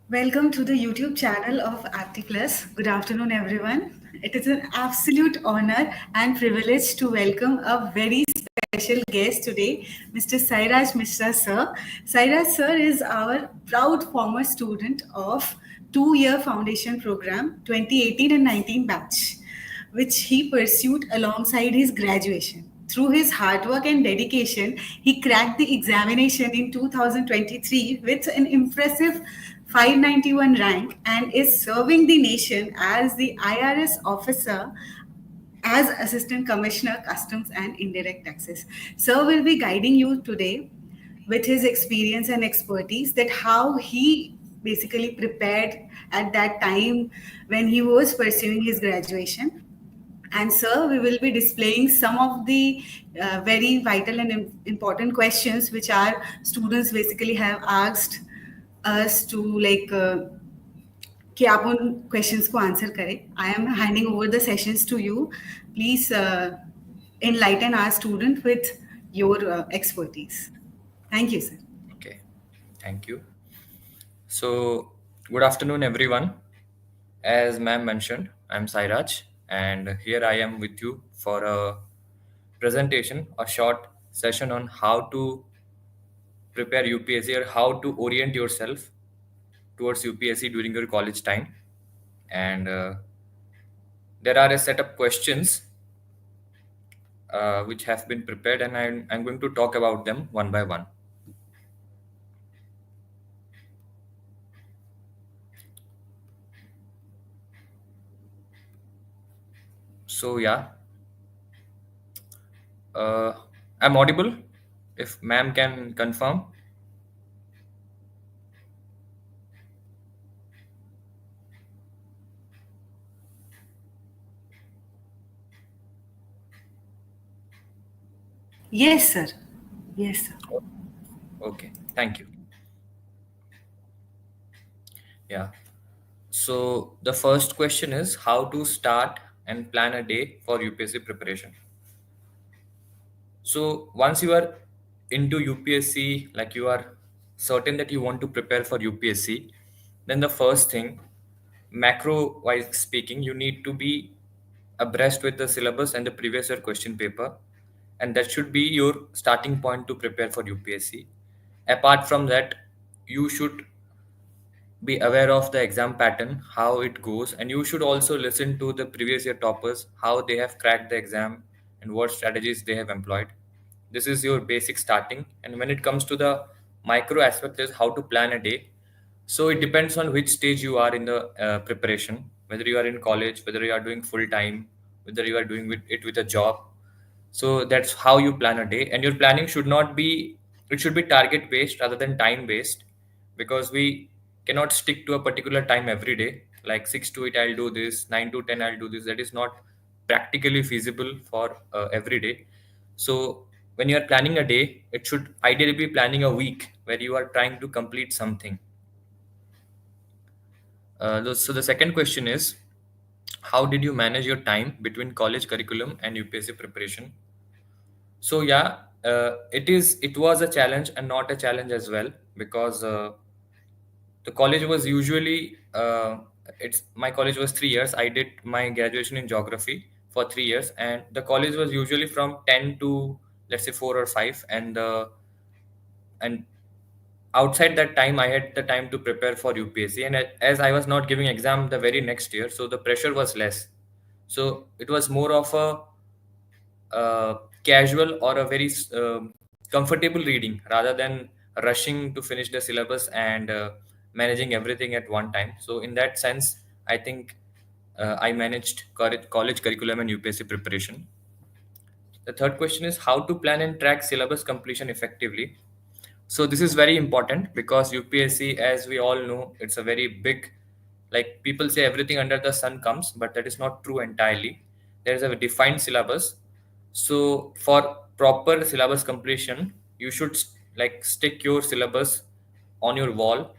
Welcome to the YouTube channel of APTI PLUS. Good afternoon, everyone. It is an absolute honor and privilege to welcome a very special guest today, Mr. Sairaj Mishra, sir. Sairaj, sir, is our proud former student of two-year foundation program 2018 and 19 batch, which he pursued alongside his graduation. Through his hard work and dedication, he cracked the examination in 2023 with an impressive 591 rank and is serving the nation as the IRS officer as Assistant Commissioner Customs and Indirect Taxes. Sir will be guiding you today with his experience and expertise that how he basically prepared at that time when he was pursuing his graduation. And sir, we will be displaying some of the very vital and important questions which our students basically have asked us to कि आप उन questions को answer करें. I am handing over the sessions to you. Please enlighten our student with your expertise. Thank you, sir. Okay, thank you. So, good afternoon, everyone. As ma'am mentioned, I'm Sairaj, and here I am with you for a presentation, a short session on how to prepare UPSC or how to orient yourself towards UPSC during your college time. And there are a set of questions which have been prepared, and I'm going to talk about them one by one. So yeah, I'm audible. If ma'am can confirm. Yes, sir. Yes, sir. Okay, thank you. Yeah. So the first question is how to start and plan a day for UPSC preparation. So once you are into UPSC, like you are certain that you want to prepare for UPSC, then the first thing, macro wise speaking, you need to be abreast with the syllabus and the previous year question paper, and that should be your starting point to prepare for UPSC. Apart from that, you should be aware of the exam pattern, how it goes, and you should also listen to the previous year toppers, how they have cracked the exam and what strategies they have employed. This is your basic starting. And when it comes to the micro aspect, is how to plan a day. So it depends on which stage you are in the preparation, whether you are in college, whether you are doing full time, whether you are doing it with a job. So that's how you plan a day, and your planning should not be, it should be target based rather than time based, because we cannot stick to a particular time every day, like 6 to 8 I'll do this, 9 to 10 I'll do this. That is not practically feasible for every day. So when you are planning a day, it should ideally be planning a week where you are trying to complete something. So the second question is, how did you manage your time between college curriculum and UPSC preparation? So yeah, it was a challenge and not a challenge as well, because the college was usually it's my college was 3 years. I did my graduation in geography for 3 years, and the college was usually from 10 to, let's say, 4 or 5, and outside that time I had the time to prepare for UPSC. And as I was not giving exam the very next year, so the pressure was less. So it was more of a casual or a very comfortable reading rather than rushing to finish the syllabus and managing everything at one time. So in that sense, I think I managed college curriculum and UPSC preparation. The third question is how to plan and track syllabus completion effectively. So this is very important because UPSC, as we all know, it's a very big, like people say everything under the sun comes, but that is not true entirely. There is a defined syllabus. So for proper syllabus completion, you should like stick your syllabus on your wall,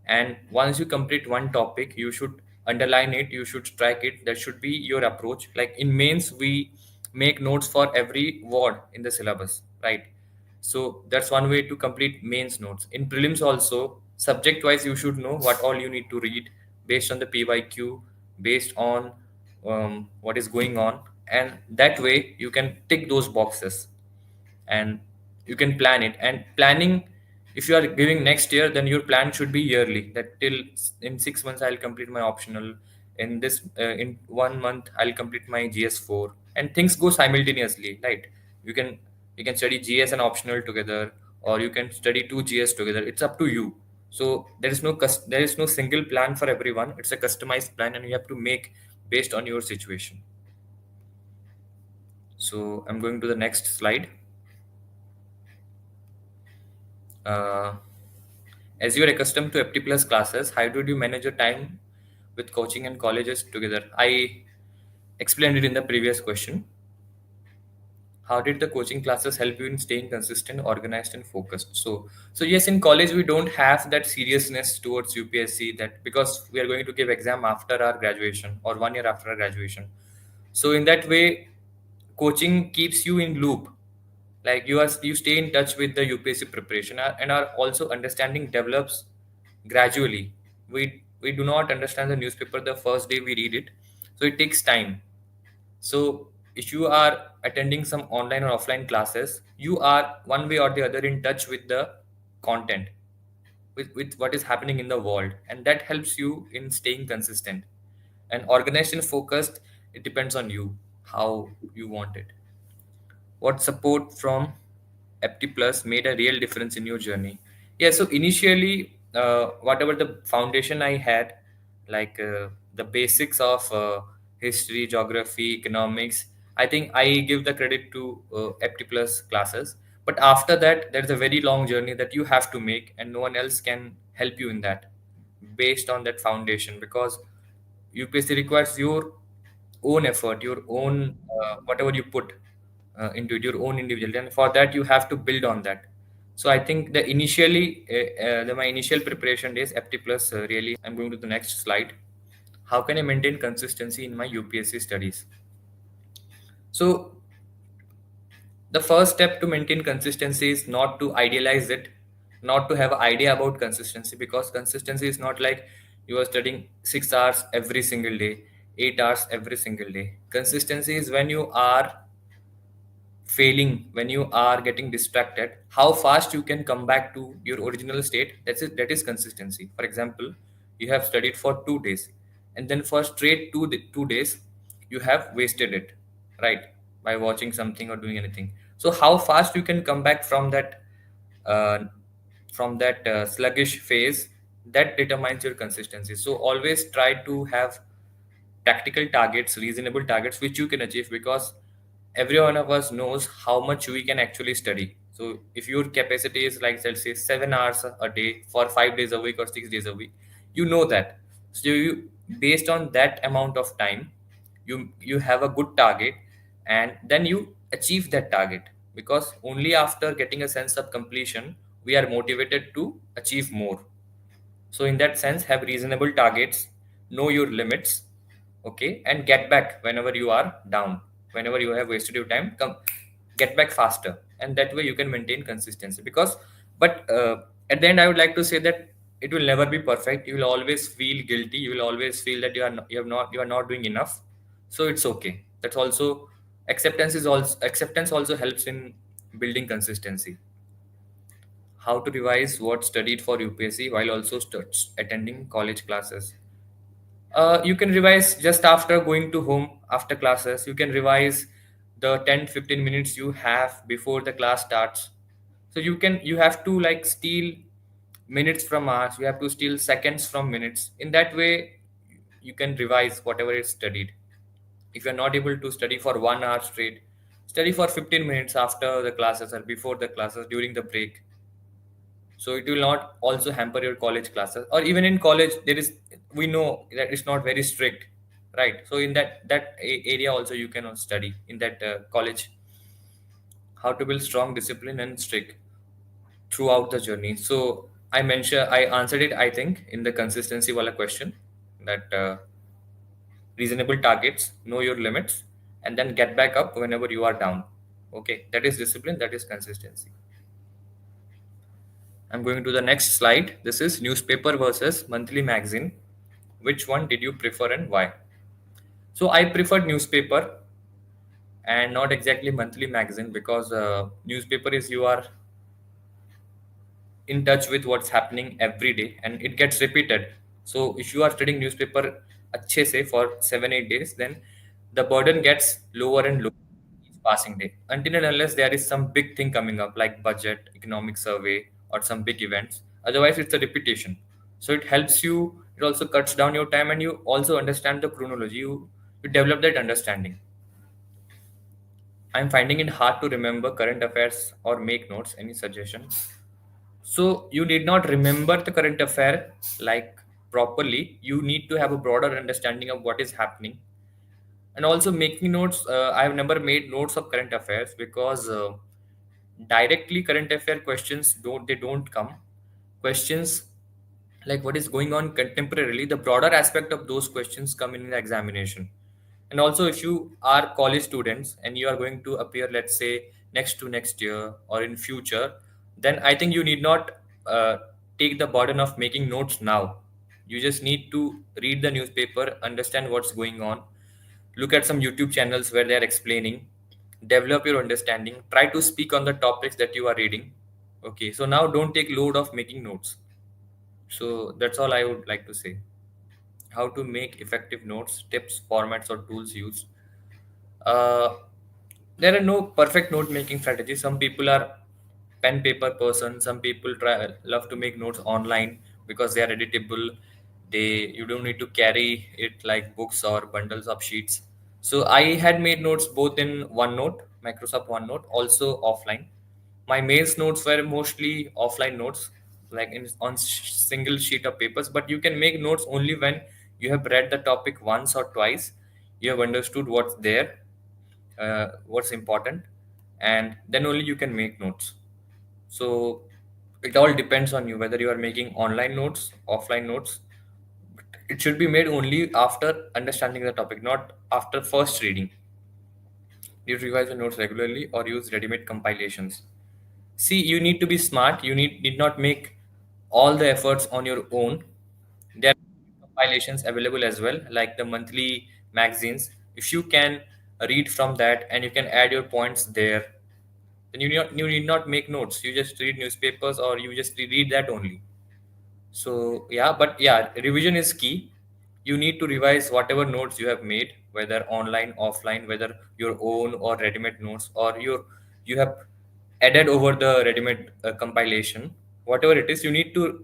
and once you complete one topic, you should underline it, you should track it. That should be your approach. Like in mains, we make notes for every word in the syllabus, right? So that's one way to complete mains notes. In prelims also, Subject wise, you should know what all you need to read based on the PYQ, based on what is going on, and that way you can tick those boxes and you can plan it. And planning, if you are giving next year, then your plan should be yearly, that till in 6 months I'll complete my optional, in this in 1 month I'll complete my GS4, and things go simultaneously, right? you can you can study GS and optional together, or you can study two GS together. It's up to you. So there is no single plan for everyone. It's a customized plan, and you have to make based on your situation. So I'm going to the next slide. uh, As you are accustomed to APTI Plus classes, how did you manage your time with coaching and colleges together? I explained it in the previous question. How did the coaching classes help you in staying consistent, organized, and focused? So yes, in college we don't have that seriousness towards UPSC, that because we are going to give exam after our graduation or 1 year after our graduation. So in that way, coaching keeps you in loop, like you stay in touch with the UPSC preparation, and our also understanding develops gradually. We do not understand the newspaper the first day we read it, so it takes time. So if you are attending some online or offline classes, you are one way or the other in touch with the content, with what is happening in the world, and that helps you in staying consistent. And organized and focused, it depends on you how you want it. What support from APTI Plus made a real difference in your journey? Yeah, so initially, whatever the foundation I had, like the basics of history, geography, economics, I think I give the credit to APTI Plus classes. But after that, there's a very long journey that you have to make, and no one else can help you in that based on that foundation, because UPSC requires your own effort, your own whatever you put into it, your own individual, and for that you have to build on that. So I think my initial preparation days, APTI Plus really. I'm going to the next slide. How can I maintain consistency in my UPSC studies? So the first step to maintain consistency is not to idealize it, not to have an idea about consistency, because consistency is not like you are studying 6 hours every single day, 8 hours every single day. Consistency is when you are failing, when you are getting distracted, how fast you can come back to your original state. That's it. That is consistency. For example, you have studied for 2 days, and then for straight 2 days you have wasted it, right, by watching something or doing anything. So how fast you can come back uh, from that sluggish phase, that determines your consistency. So always try to have tactical targets, reasonable targets which you can achieve, because every one of us knows how much we can actually study. So if your capacity is like, let's say, 7 hours a day for 5 days a week or 6 days a week, you know that. So you, based on that amount of time, you have a good target, and then you achieve that target, because only after getting a sense of completion we are motivated to achieve more. So in that sense, have reasonable targets, know your limits, okay, and get back whenever you are down, whenever you have wasted your time. Come, get back faster, and that way you can maintain consistency. Because, but at the end, I would like to say that it will never be perfect. You will always feel guilty. You will always feel that you are not doing enough. So it's okay. That's also acceptance also helps in building consistency. How to revise what studied for UPSC while also attending college classes. You can revise just after going to home after classes. You can revise the 10-15 minutes you have before the class starts. So you have to like steal minutes from hours. You have to steal seconds from minutes. In that way, you can revise whatever is studied. If you're not able to study for 1 hour straight, study for 15 minutes after the classes or before the classes during the break. So it will not also hamper your college classes. Or even in college, there is, we know that it's not very strict, right? So in area also you can study in that college. How to build strong discipline and strict throughout the journey. So I answered it, I think, in the consistency wala question, that reasonable targets, know your limits, and then get back up whenever you are down. Okay, that is discipline, that is consistency. I'm going to the next slide. This is newspaper versus monthly magazine. Which one did you prefer and why? So I preferred newspaper and not exactly monthly magazine because newspaper is you are in touch with what's happening every day and it gets repeated. So if you are studying newspaper अच्छे से for 7 8 days, then the burden gets lower and lower each passing day until and unless there is some big thing coming up like budget, economic survey, or some big events. Otherwise, it's a repetition. So it helps you. It also cuts down your time and you also understand the chronology. You develop that understanding. I'm finding it hard to remember current affairs or make notes. Any suggestion? So you need not remember the current affair like properly. You need to have a broader understanding of what is happening. And also making notes. I have never made notes of current affairs because directly current affair questions don't come. Questions like what is going on contemporarily, the broader aspect of those questions come in the examination. And also if you are college students and you are going to appear, let's say, next to next year or in future, then I think you need not take the burden of making notes now. You just need to read the newspaper, understand what's going on, look at some YouTube channels where they are explaining, develop your understanding, try to speak on the topics that you are reading. Okay, so now don't take load of making notes. So that's all I would like to say. How to make effective notes, tips, formats, or tools used. Uh, there are no perfect note making strategies. Some people are pen paper person. Some people love to make notes online because they are editable. You don't need to carry it like books or bundles of sheets. So I had made notes both in OneNote, Microsoft OneNote, also offline. My mails notes were mostly offline notes, like on single sheet of papers. But you can make notes only when you have read the topic once or twice. You have understood what's there, what's important, and then only you can make notes. So it all depends on you whether you are making online notes, offline notes. It should be made only after understanding the topic, not after first reading. Do you revise your notes regularly or use ready-made compilations? See, you need to be smart. You need not make all the efforts on your own. There are compilations available as well, like the monthly magazines. If you can read from that and you can add your points there, then you need not make notes. You just read newspapers or you just read that only. So yeah, but yeah, revision is key. You need to revise whatever notes you have made, whether online, offline, whether your own or ready-made notes, or you have added over the ready-made compilation. Whatever it is, you need to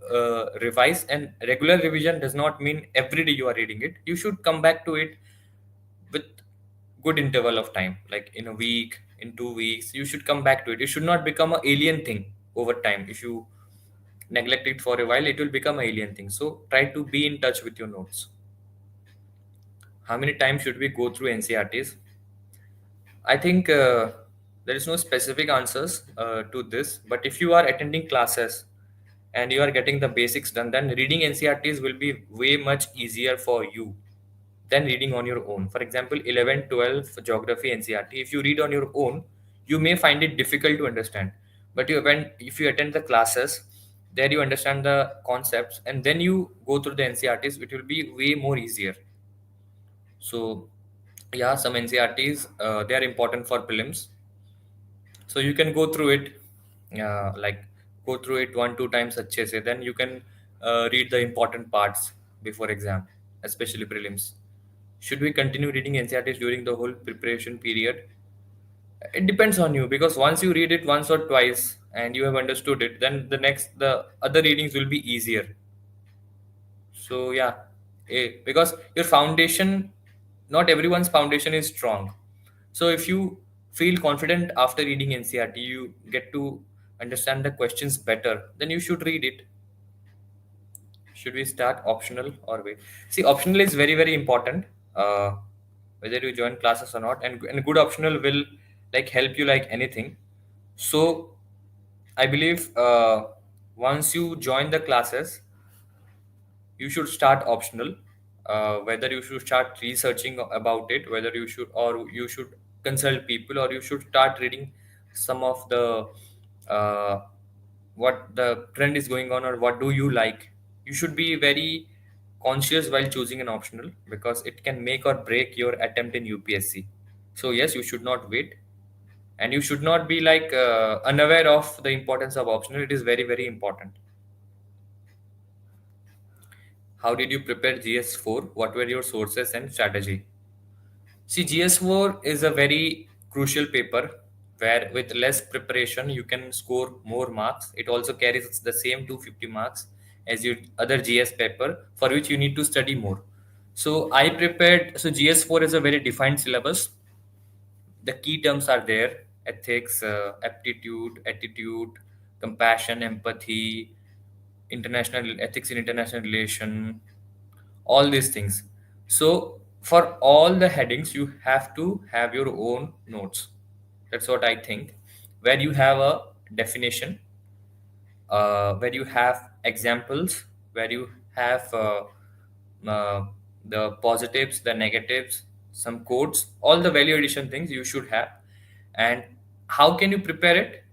revise. And regular revision does not mean every day you are reading it. You should come back to it with good interval of time, like in a week, in 2 weeks. You should come back to it. It should not become an alien thing over time. If you neglect it for a while, it will become an alien thing. So try to be in touch with your notes. How many times should we go through NCRTs? I think there is no specific answers to this, but if you are attending classes and you are getting the basics done, then reading NCRTs will be way much easier for you than reading on your own. For example, 11, 12 geography NCRT, if you read on your own, you may find it difficult to understand. But if you attend the classes, there you understand the concepts and then you go through the NCRTs, it will be way more easier. So yeah, some NCRTs, they are important for prelims. So you can go through it, like go through it 1 2 times अच्छे से, then you can read the important parts before exam, especially prelims. Should we continue reading NCRTs during the whole preparation period? It depends on you because once you read it once or twice and you have understood it, then the other readings will be easier. So yeah, because your foundation, not everyone's foundation is strong. So if you feel confident after reading NCRT, you get to understand the questions better, then you should read it. Should we start optional or wait? See, optional is very, very important. Whether you join classes or not, and good optional will like help you like anything. So I believe once you join the classes, you should start optional. Whether you should start researching about it, whether you should consult people, or you should start reading some of the uh, what the trend is going on or what do you like. You should be very conscious while choosing an optional because it can make or break your attempt in UPSC. So yes, you should not wait, and you should not be like unaware of the importance of optional. It is very very important. How did you prepare GS4? What were your sources and strategy? See, GS4 is a very crucial paper where with less preparation you can score more marks. It also carries the same 250 marks as your other GS paper for which you need to study more. So I prepared, so GS4 is a very defined syllabus. The key terms are there: ethics, aptitude, attitude, compassion, empathy, international ethics in international relation, all these things. So for all the headings you have to have your own notes. That's what I think, where you have a definition, where you have examples, where you have uh, the positives, the negatives, some quotes, all the value addition things you should have. And how can you prepare it?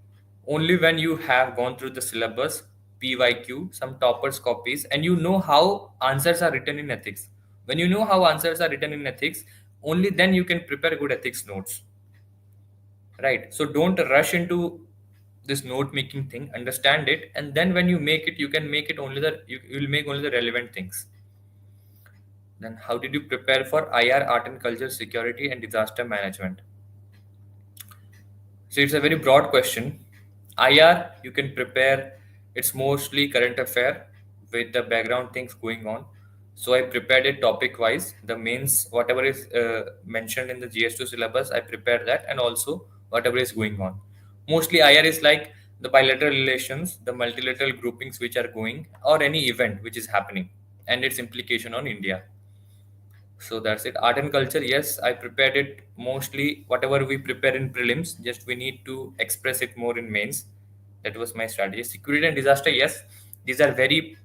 Only when you have gone through the syllabus, PYQ, some toppers copies, and you know how answers are written in ethics. When you know how answers are written in ethics, only then you can prepare good ethics notes, right? So don't rush into this note making thing, understand it, and then when you make it, you can make it only the you will make only the relevant things. Then how did you prepare for IR, art and culture, security and disaster management? So it's a very broad question. IR, you can prepare, it's mostly current affair with the background things going on. So I prepared it topic wise. The mains, whatever is mentioned in the GS2 syllabus, I prepared that, and also whatever is going on. Mostly IR is like the bilateral relations, the multilateral groupings which are going, or any event which is happening, and its implication on India. So that's it. Art and culture, yes, I prepared it mostly whatever we prepare in prelims, just we need to express it more in mains. That was my strategy. Security and disaster, yes, these are very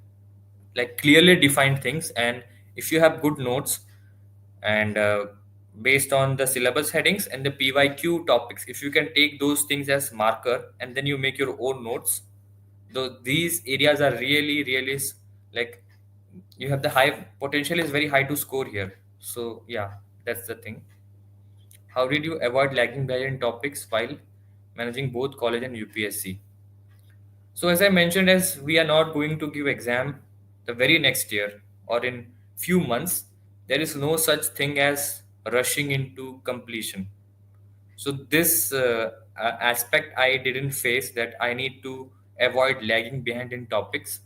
like clearly defined things. And if you have good notes and based on the syllabus headings and the PYQ topics, if you can take those things as marker and then you make your own notes, though these areas are really really like you have the high potential is very high to score here. So yeah, that's the thing. How did you avoid lagging behind topics while managing both college and UPSC? So as I mentioned, as we are not going to give exam the very next year or in few months, there is no such thing as rushing into completion. So this aspect I didn't face, that I need to avoid lagging behind in topics.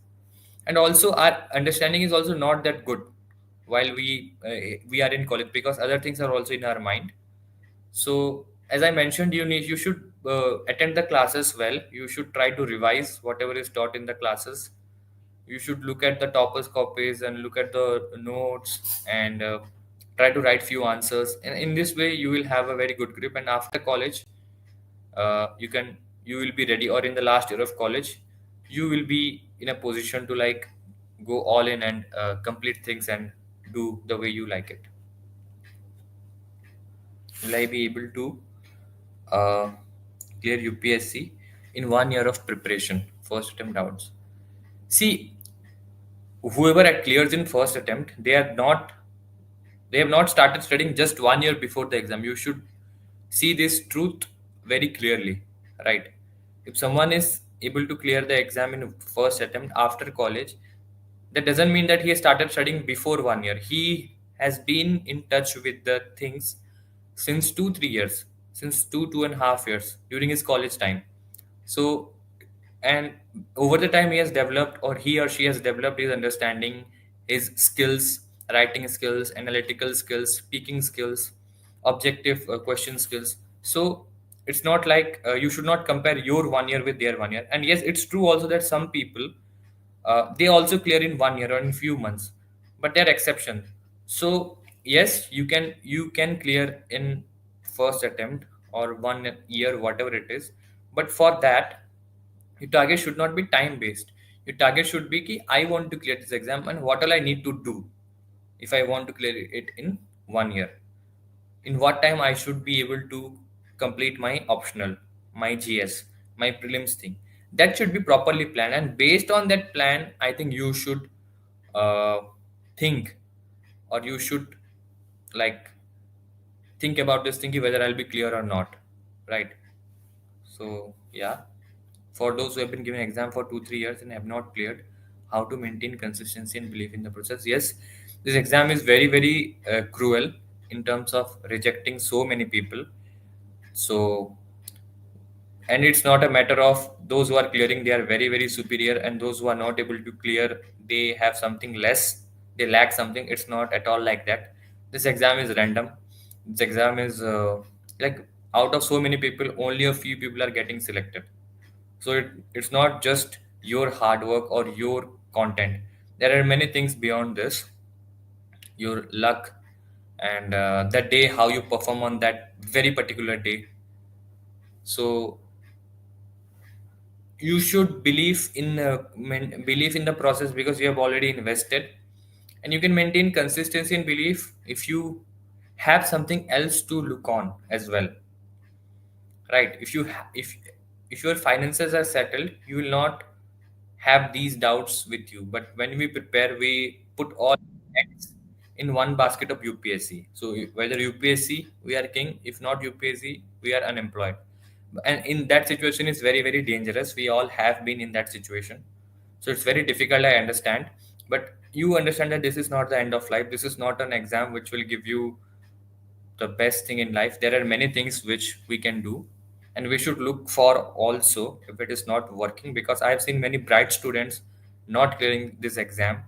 And also our understanding is also not that good while we are in college, because other things are also in our mind. So as I mentioned, you should attend the classes well. You should try to revise whatever is taught in the classes. You should look at the toppers copies and look at the notes and try to write few answers. And in this way, you will have a very good grip. And after college, you will be ready. Or in the last year of college, you will be in a position to like go all in and complete things and do the way you like it. Will I be able to uh, clear UPSC in 1 year of preparation? First attempt doubts. See, whoever clears in first attempt, they have not started studying just 1 year before the exam. You should see this truth very clearly, right? If someone is able to clear the exam in first attempt after college, that doesn't mean that he has started studying before 1 year. He has been in touch with the things since 2 3 years, since 2 2.5 years during his college time. So, and over the time he has developed, or he or she has developed his understanding, his skills, writing skills, analytical skills, speaking skills, objective question skills. So it's not like you should not compare your 1 year with their 1 year. And yes, it's true also that some people they also clear in 1 year or in few months, but they're exception. So yes, you can clear in first attempt or 1 year, whatever it is. But for that, your target should not be time based. Your target should be ki, I want to clear this exam and what all I need to do if I want to clear it in 1 year. In what time I should be able to complete my optional, my GS, my prelims thing. That should be properly planned, and based on that plan, I think you should uh, think, or you should like think about this thinking whether I'll be clear or not, right? So yeah, for those who have been giving exam for 2 3 years and have not cleared, how to maintain consistency and belief in the process. Yes, this exam is very very cruel in terms of rejecting so many people. So, and it's not a matter of those who are clearing they are very very superior, and those who are not able to clear they have something less, they lack something. It's not at all like that. This exam is random. This exam is like, out of so many people only a few people are getting selected. So it's not just your hard work or your content. There are many things beyond this, your luck, and that day how you perform on that very particular day. So you should believe in the process, because you have already invested, and you can maintain consistency and belief if you have something else to look on as well, right? If your finances are settled, you will not have these doubts with you. But when we prepare, we put all eggs in one basket of UPSC. So whether UPSC, we are king. If not UPSC, we are unemployed. And in that situation, is very very dangerous. We all have been in that situation. So it's very difficult, I understand. But you understand that this is not the end of life. This is not an exam which will give you the best thing in life. There are many things which we can do, and we should look for also if it is not working, because I have seen many bright students not clearing this exam.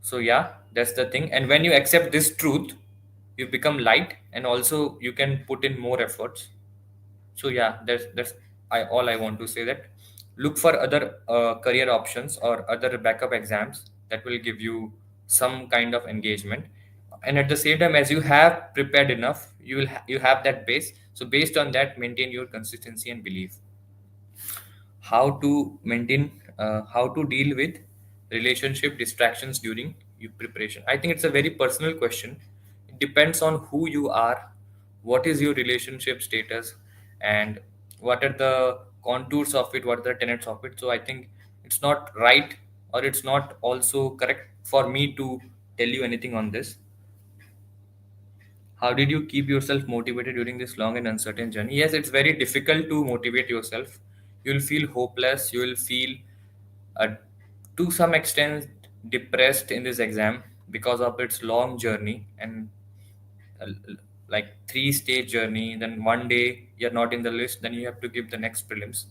So yeah, that's the thing. And when you accept this truth, you become light, and also you can put in more efforts. So yeah, that's all I want to say, that look for other career options or other backup exams that will give you some kind of engagement. And at the same time, as you have prepared enough, you have that base. So based on that, maintain your consistency and belief. How to deal with relationship distractions during your preparation. I think it's a very personal question. It depends on who you are, what is your relationship status, and what are the contours of it, what are the tenets of it. So I think it's not right, or it's not also correct for me to tell you anything on this. How did you keep yourself motivated during this long and uncertain journey? Yes, it's very difficult to motivate yourself. You'll feel hopeless. You will feel, uh, to some extent, depressed in this exam because of its long journey, and uh, like 3 stage journey. Then one day you're not in the list, then you have to give the next prelims.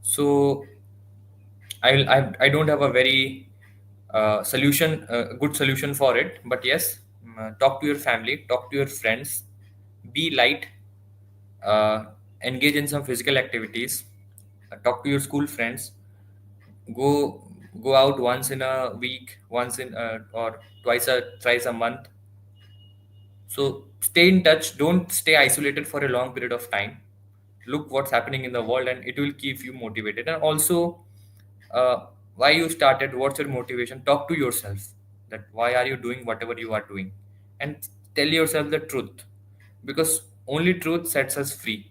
So I don't have a very good solution for it. But yes, talk to your family, talk to your friends, be light, uh, engage in some physical activities, talk to your school friends, go go out once in a week, once in or twice a month. So stay in touch. Don't stay isolated for a long period of time. Look what's happening in the world, and it will keep you motivated. And also, why you started, what's your motivation? Talk to yourself, that why are you doing whatever you are doing, and tell yourself the truth, because only truth sets us free.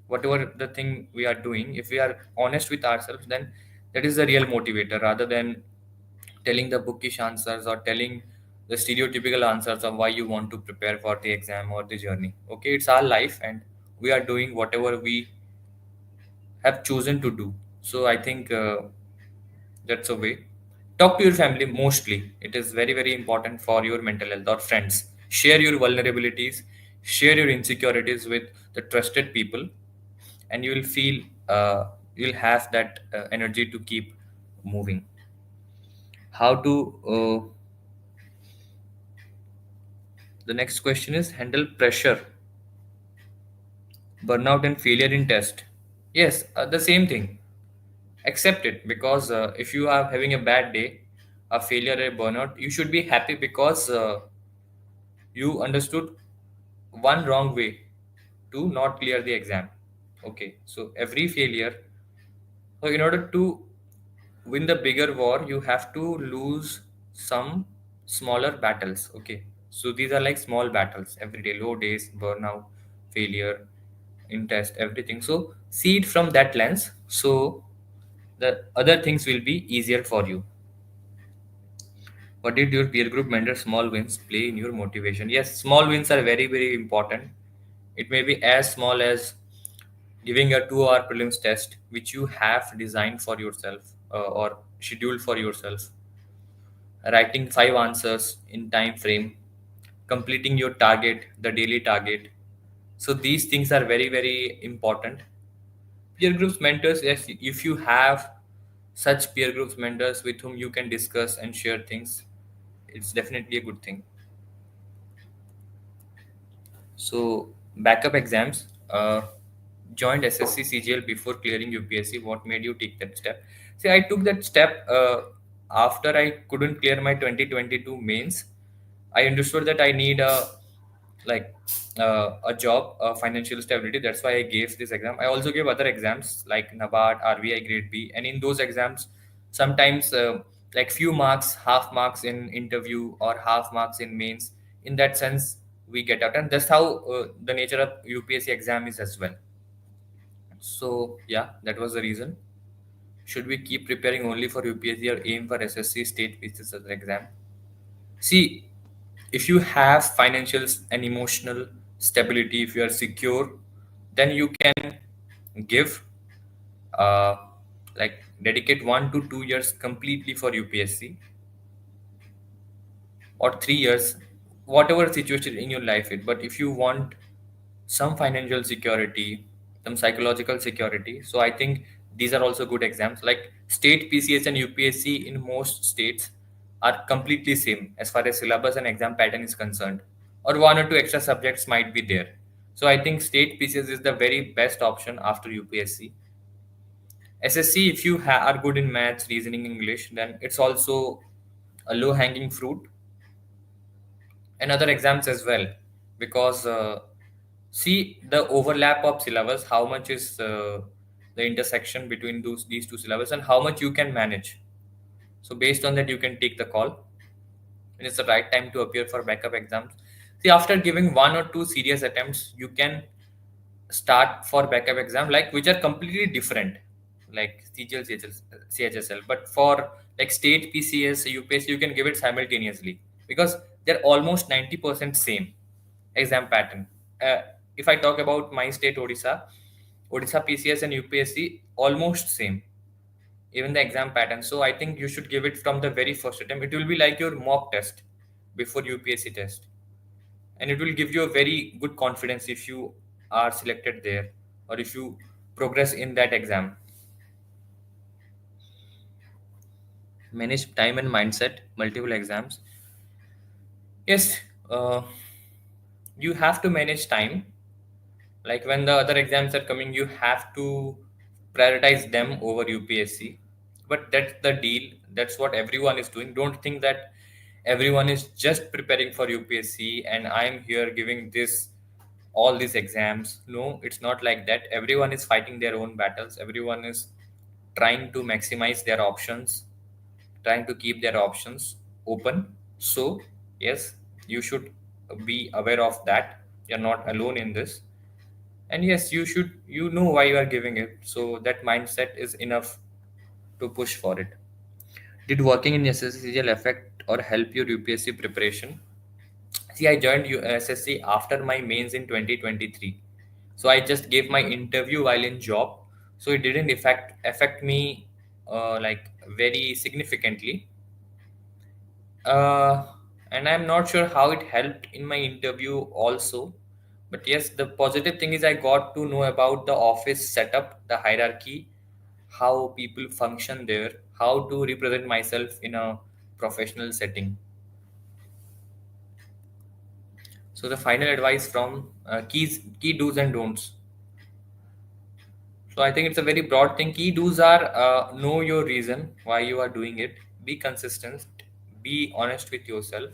Whatever the thing we are doing, if we are honest with ourselves, then that is the real motivator, rather than telling the bookish answers or telling the stereotypical answers of why you want to prepare for the exam or the journey. Okay, it's our life, and we are doing whatever we have chosen to do. So I think that's a way. Talk to your family mostly. It is very very important for your mental health, or friends. Share your vulnerabilities, share your insecurities with the trusted people, and you will feel, you'll have that energy to keep moving. How to The next question is, handle pressure, burnout and failure in test. Yes, the same thing. Accept it, because if you are having a bad day, a failure, a burnout, you should be happy, because you understood one wrong way to not clear the exam. Okay, so every failure, so in order to win the bigger war, you have to lose some smaller battles. Okay, so these are like small battles every day: low days, burnout, failure in test, everything. So see it from that lens. So the other things will be easier for you. What did your peer group mentor small wins play in your motivation? Yes, small wins are very, very important. It may be as small as giving a 2 hour prelims test, which you have designed for yourself or scheduled for yourself, writing 5 answers in time frame, completing your target, the daily target. So these things are very, very important. Peer groups mentors, yes, if you have such peer groups mentors with whom you can discuss and share things, it's definitely a good thing. So backup exams, joined SSC CGL before clearing UPSC. What made you take that step? See, I took that step after I couldn't clear my 2022 mains. I understood that I need like a job, financial stability. That's why I gave this exam. I also gave other exams like NABARD, RBI Grade B, and in those exams, sometimes like few marks, half marks in interview or half marks in mains. In that sense, we get out, and that's how the nature of UPSC exam is as well. So yeah, that was the reason. Should we keep preparing only for UPSC or aim for SSC state pieces as exam? See, if you have financial and emotional stability, if you are secure, then you can give uh, like dedicate 1 to 2 years completely for UPSC or 3 years, whatever situation in your life it. But if you want some financial security, some psychological security, so I think these are also good exams. Like state PCS and UPSC in most states are completely same as far as syllabus and exam pattern is concerned, or 1 or 2 extra subjects might be there. So I think state PCS is the very best option after UPSC. SSC, if you are good in maths, reasoning, English, then it's also a low hanging fruit, and other exams as well, because see the overlap of syllabus, how much is the intersection between these two syllabus and how much you can manage. So based on that you can take the call when it's the right time to appear for backup exams. See, after giving 1 or 2 serious attempts, you can start for backup exam like which are completely different, like CGL, CHSL. But for like state PCS, UPSC, you can give it simultaneously because they're almost 90% same exam pattern. uh, if I talk about my state, Odisha PCS and UPSC almost same, even the exam pattern. So I think you should give it from the very first attempt. It will be like your mock test before UPSC test, and it will give you a very good confidence if you are selected there or if you progress in that exam. Manage time and mindset, multiple exams. Yes, you have to manage time. Like when the other exams are coming, you have to prioritize them over UPSC. But that's the deal. That's what everyone is doing. Don't think that everyone is just preparing for UPSC and I'm here giving this all these exams. No, it's not like that. Everyone is fighting their own battles. Everyone is trying to maximize their options, trying to keep their options open. So yes, you should be aware of that. You're not alone in this. And yes, you know why you are giving it, so that mindset is enough to push for it. Did working in SSCGL affect or help your UPSC preparation? See, I joined SSC after my mains in 2023, so I just gave my interview while in job, so it didn't affect me like very significantly. uh, and I'm not sure how it helped in my interview also. But yes, the positive thing is I got to know about the office setup, the hierarchy, how people function there, how to represent myself in a professional setting. So the final advice from key do's and don'ts. So I think it's a very broad thing. Key do's are know your reason why you are doing it, be consistent, be honest with yourself,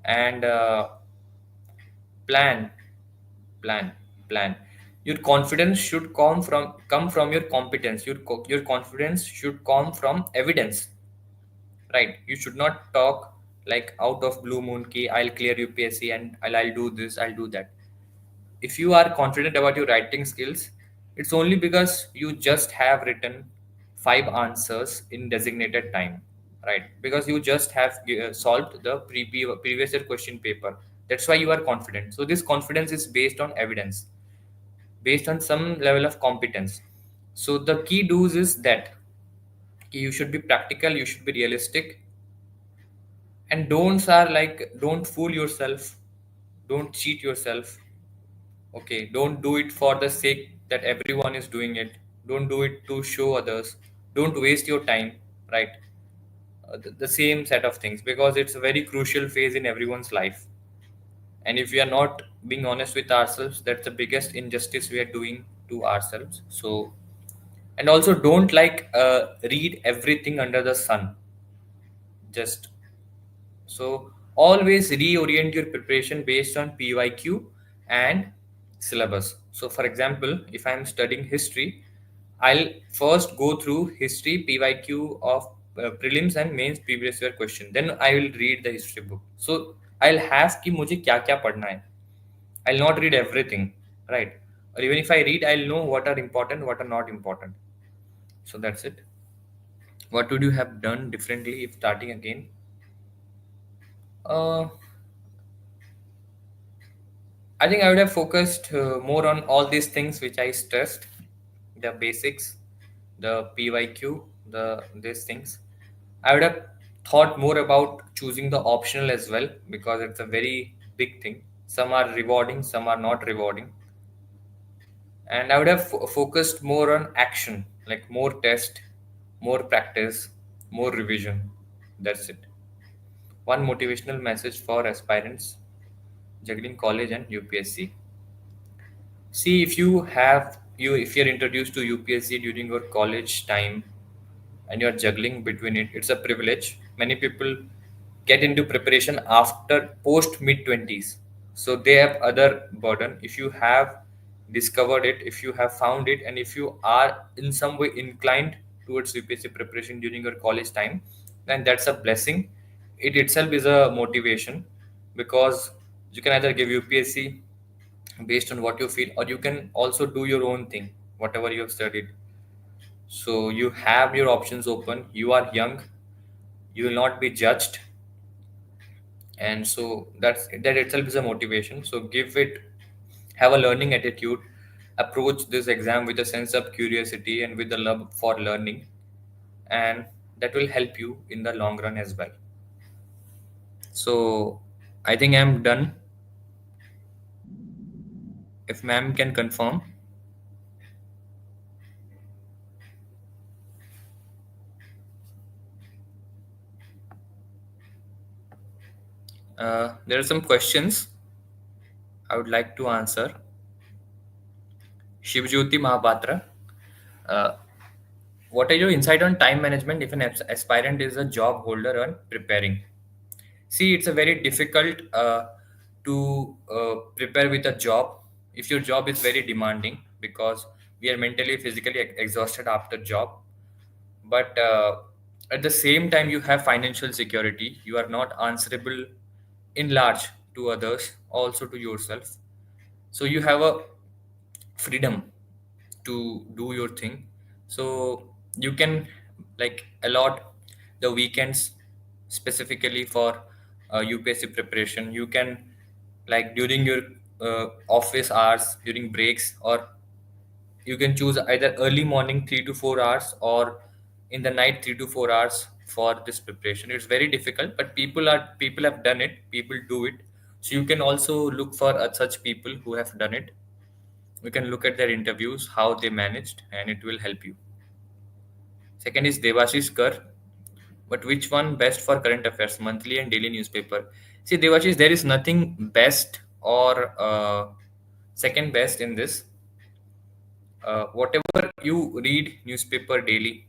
and plan plan plan. Your confidence should come from your competence. Your confidence should come from evidence, right? You should not talk like out of blue moon key, I'll clear UPSC and I'll do this, I'll do that. If you are confident about your writing skills, It's only because you just have written five answers in designated time, right? Because you just have solved the previous year question paper. That's why you are confident. So this confidence is based on evidence, based on some level of competence. So the key do's is that you should be practical, you should be realistic, and don'ts are like don't fool yourself, don't cheat yourself. Okay, don't do it for the sake that everyone is doing it. Don't do it to show others. Don't waste your time, right? The same set of things, because it's a very crucial phase in everyone's life. And if we are not being honest with ourselves, that's the biggest injustice we are doing to ourselves. So, and also don't read everything under the sun. Just So always reorient your preparation based on PYQ and syllabus. So for example, if I'm studying history, I'll first go through history PYQ of prelims and mains previous year question. Then I will read the history book. So I'll have कि मुझे क्या क्या पढ़ना है. I'll not read everything, right? Or even if I read, I'll know what are important, what are not important. So that's it. What would you have done differently if starting again? Uh, I think I would have focused more on all these things which I stressed, the basics, the PYQ, the these things. I would have thought more about choosing the optional as well, because it's a very big thing. Some are rewarding, some are not rewarding, and I would have focused more on action, like more test, more practice, more revision. That's it. One motivational message for aspirants juggling college and UPSC. See, if you're introduced to UPSC during your college time and you're juggling between it, it's a privilege. Many people get into preparation after post mid 20s. So they have other burden. If you have discovered it, if you have found it, and if you are in some way inclined towards UPSC preparation during your college time, then that's a blessing. It itself is a motivation, because you can either give UPSC based on what you feel, or you can also do your own thing, whatever you have studied. So you have your options open. You are young, you will not be judged, and so that itself is a motivation. So give it, have a learning attitude, approach this exam with a sense of curiosity and with the love for learning, and that will help you in the long run as well. So I think I'm done. If ma'am can confirm. There are some questions I would like to answer. Shivjyoti Mahapatra, uh, what are your insight on time management if an aspirant is a job holder and preparing? See, it's a very difficult to prepare with a job if your job is very demanding, because we are mentally, physically exhausted after job. But at the same time, you have financial security. You are not answerable in large to others, also to yourself. So you have a freedom to do your thing. So you can allot the weekends specifically for UPSC preparation. You can, during your office hours, during breaks, or you can choose either early morning 3 to 4 hours, or in the night 3 to 4 hours for this preparation. It's very difficult, but people have done it, people do it. So you can also look for such people who have done it. You can look at their interviews, how they managed, and it will help you. Second is Devashish Kar. But which one best for current affairs, monthly and daily newspaper? See, Devashish, there is nothing best or second best in this. Whatever you read newspaper daily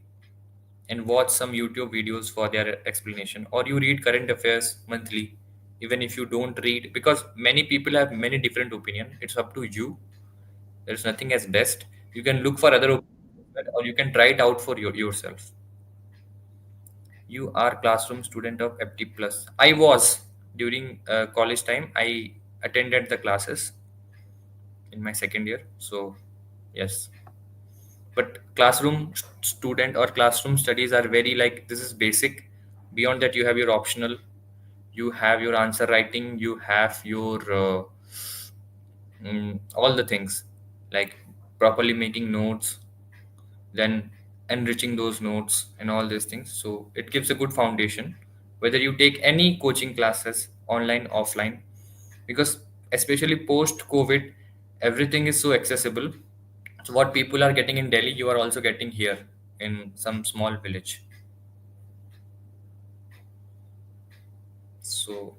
and watch some YouTube videos for their explanation, or you read current affairs monthly, even if you don't read, because many people have many different opinion. It's up to you. There's nothing as best. You can look for other opinions, or you can try it out for yourself. You are classroom student of APTI Plus. I was during college time. I attended the classes in my second year. So, yes. classroom student or classroom studies are very like this is basic. Beyond that, you have your optional, you have your answer writing, you have your all the things like properly making notes, then enriching those notes and all these things. So it gives a good foundation whether you take any coaching classes online offline, because especially post covid everything is so accessible. So what people are getting in Delhi, you are also getting here in some small village. So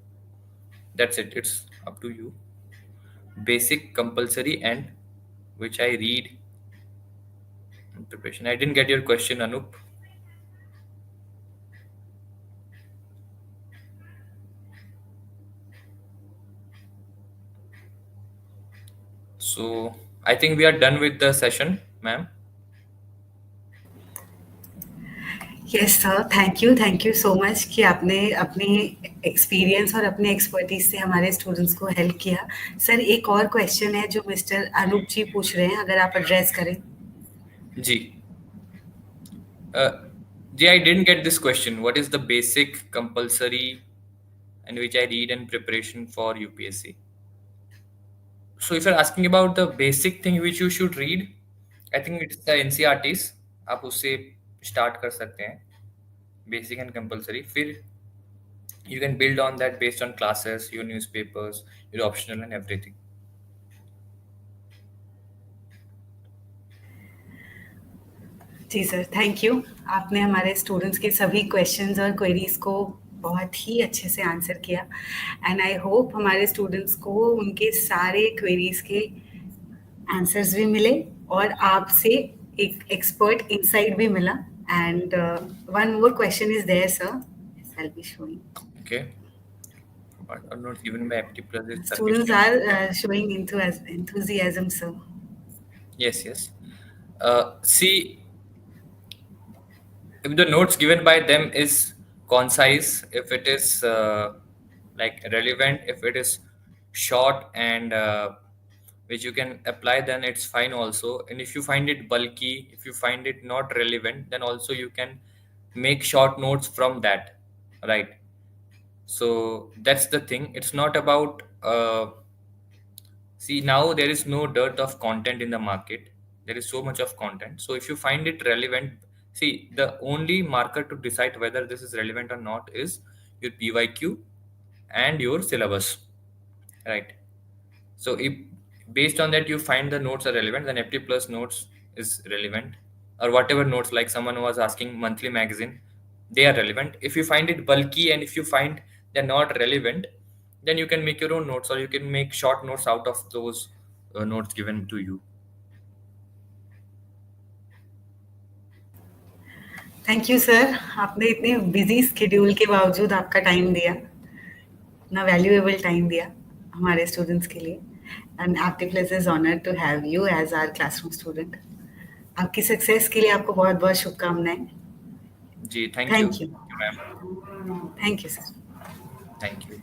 that's it. It's up to you. Basic, compulsory, and which I read in preparation. I didn't get your question, Anup. So I think we are done with the session, ma'am. Yes sir, thank you so much कि आपने अपनी experience और अपने expertise से हमारे students को help किया। Sir, एक और क्वेश्चन है जो मिस्टर अनूप जी पूछ रहे हैं, अगर आप एड्रेस करें। जी. Uh, Ji, I didn't get this question. What is the basic, compulsory, and which I read in preparation for UPSC? So, if you're asking about the basic thing which you should read, I think it's the NCERTs. आप उससे start कर सकते हैं, basic and compulsory. फिर you can build on that based on classes, your newspapers, your optional and everything. जी sir, thank you. आपने हमारे students के सभी क्वेश्चंस और क्वेरीज को बहुत ही अच्छे से आंसर किया, एंड आई होप हमारे स्टूडेंट्स को उनके सारे क्वेरीज के आंसर्स भी मिले और आपसे एक एक्सपर्ट इनसाइट भी मिला। And one more question is there sir, I will be showing. Okay. But are not given by APTI Plus is Students sufficient. are showing enthusiasm, sir. Yes, yes. See, if the notes given by them is concise, if it is like relevant, if it is short and which you can apply, then it's fine also. And if you find it bulky, if you find it not relevant, then also you can make short notes from that, right? So that's the thing. It's not about see, now there is no dearth of content in the market. There is so much of content. So if you find it relevant, see, the only marker to decide whether this is relevant or not is your PYQ and your syllabus, right? So if based on that you find the notes are relevant, then FT plus notes is relevant, or whatever notes, like someone was asking monthly magazine, they are relevant. If you find it bulky and if you find they're not relevant, then you can make your own notes or you can make short notes out of those notes given to you. Thank you sir, आपने इतने busy schedule के बावजूद आपका time दिया, ना valuable time दिया हमारे students के लिए, and Apti plus is honoured to have you as our classroom student. आपकी सक्सेस के लिए आपको बहुत बहुत शुभकामनाएं। जी, thank you. Thank you, Thank you, ma'am. Thank you sir. Thank you.